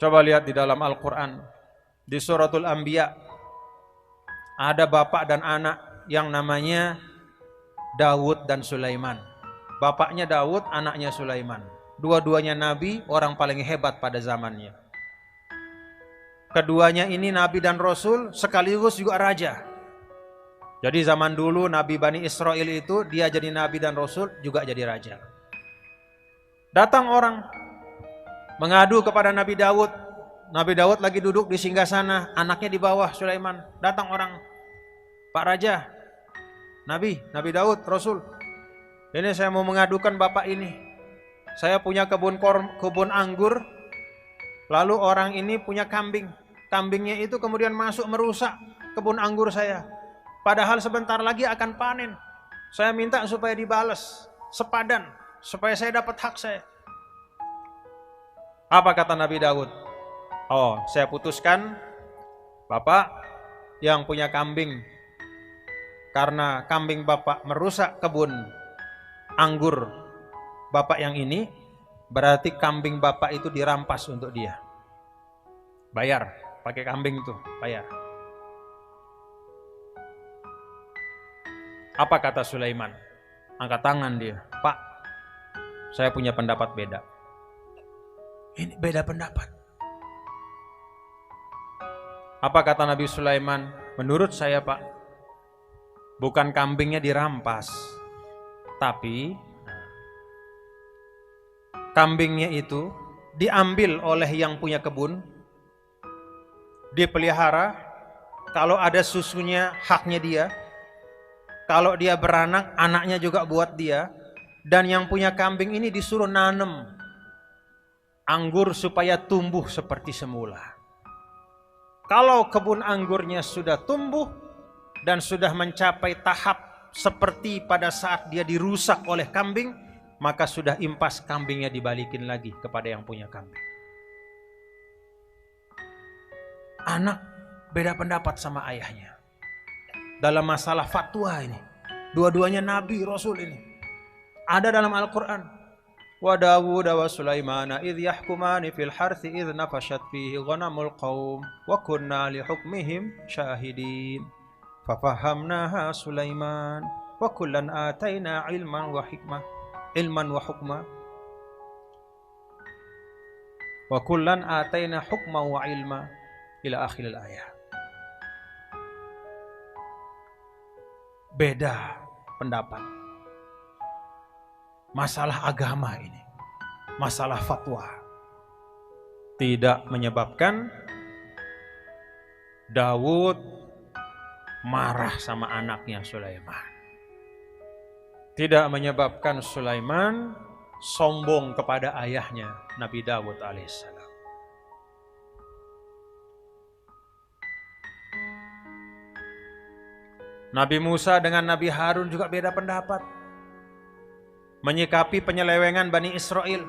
Coba lihat di dalam Al-Quran, di suratul Anbiya, ada bapak dan anak yang namanya Daud dan Sulaiman. Bapaknya Daud, anaknya Sulaiman. Dua-duanya nabi, orang paling hebat pada zamannya. Keduanya ini nabi dan rasul, sekaligus juga raja. Jadi zaman dulu Nabi Bani Israel itu, dia jadi nabi dan rasul, juga jadi raja. Datang orang mengadu kepada Nabi Daud. Nabi Daud lagi duduk di singgasana, anaknya di bawah Sulaiman. Datang orang, Pak Raja, Nabi Daud, Rasul, ini saya mau mengadukan bapak ini. Saya punya kebun anggur, lalu orang ini punya kambing. Kambingnya itu kemudian masuk merusak kebun anggur saya. Padahal sebentar lagi akan panen. Saya minta supaya dibalas sepadan, supaya saya dapat hak saya. Apa kata Nabi Daud? Oh, saya putuskan, bapak yang punya kambing, karena kambing bapak merusak kebun anggur bapak yang ini, berarti kambing bapak itu dirampas untuk dia. Bayar, pakai kambing itu, bayar. Apa kata Sulaiman? Angkat tangan dia. Pak, saya punya pendapat beda. Ini beda pendapat. Apa kata Nabi Sulaiman? Menurut saya, Pak, bukan kambingnya dirampas, tapi kambingnya itu diambil oleh yang punya kebun, dipelihara, kalau ada susunya haknya dia, kalau dia beranak, anaknya juga buat dia. Dan yang punya kambing ini disuruh nanam anggur supaya tumbuh seperti semula. Kalau kebun anggurnya sudah tumbuh dan sudah mencapai tahap seperti pada saat dia dirusak oleh kambing, maka sudah impas kambingnya dibalikin lagi kepada yang punya kambing. Anak beda pendapat sama ayahnya dalam masalah fatwa ini. Dua-duanya nabi, rasul ini. Ada dalam Al-Quran. Wa Dawud wa Sulaimana idh yahkumani fil harthi idh nafashat fihi ghanamul qawm wa kunna li hukmihim syahidin. Fafahamnaha Sulaiman wa kullan ataina ilman wa hikmah. Ilman wa hukmah. Wa kullan ataina hukma wa ilma ila akhiril ayat. Beda pendapat. Masalah agama ini, masalah fatwa, tidak menyebabkan Daud marah sama anaknya Sulaiman. Tidak menyebabkan Sulaiman sombong kepada ayahnya Nabi Daud alaihissalam. Nabi Musa dengan Nabi Harun juga beda pendapat menyikapi penyelewengan Bani Israel.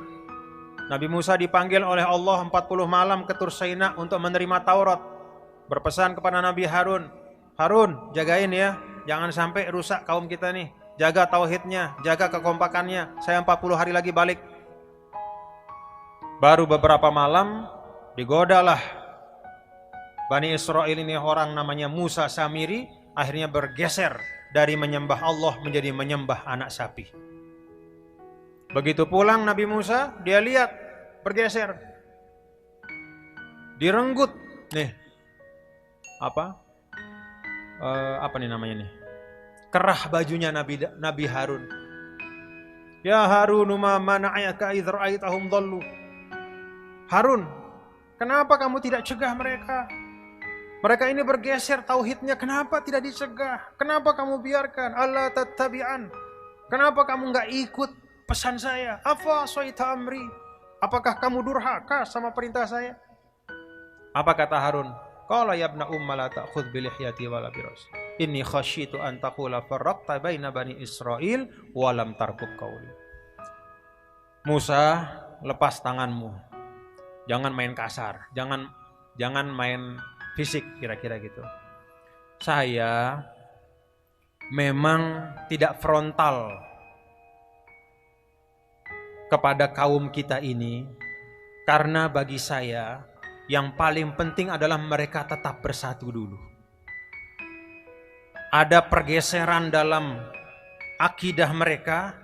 Nabi Musa dipanggil oleh Allah 40 malam ke Tur Saina untuk menerima Taurat. Berpesan kepada Nabi Harun, Harun jagain ya, jangan sampai rusak kaum kita nih. Jaga tauhidnya, jaga kekompakannya. Saya 40 hari lagi balik. Baru beberapa malam digodalah Bani Israel ini orang namanya Musa Samiri, akhirnya bergeser dari menyembah Allah menjadi menyembah anak sapi. Begitu pulang Nabi Musa, dia lihat bergeser, direnggut nih apa nih namanya nih, kerah bajunya Nabi Harun. Ya Harun, ma mana'aka idh ra'aitahum dhallu. Harun, kenapa kamu tidak cegah mereka? Mereka ini bergeser tauhidnya, kenapa tidak dicegah? Kenapa kamu biarkan? Allah tattabi'an. Kenapa kamu nggak ikut pesan saya? Afa soita amri. Apakah kamu durhaka sama perintah saya? Apa kata Harun? Qala ya ibna umma la ta'khudh bi lihyati wala bi ra'si. Inni khasyitu an taqula farraqta baina bani Israil wa lam tarqub qawli. Musa, lepas tanganmu. Jangan main kasar, jangan main fisik, kira-kira gitu. Saya memang tidak frontal kepada kaum kita ini, karena bagi saya Yang paling penting adalah mereka tetap bersatu dulu. Ada pergeseran dalam akidah mereka.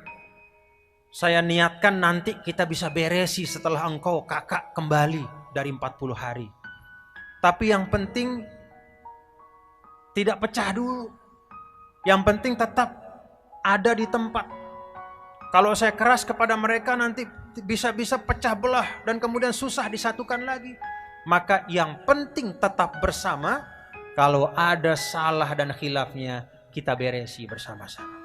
Saya niatkan nanti kita bisa beresi setelah engkau kakak kembali dari 40 hari. Tapi yang penting tidak pecah dulu. Yang penting tetap ada di tempat. Kalau saya keras kepada mereka nanti bisa pecah belah dan kemudian susah disatukan lagi. Maka yang penting tetap bersama. Kalau ada salah dan khilafnya kita beresi bersama-sama.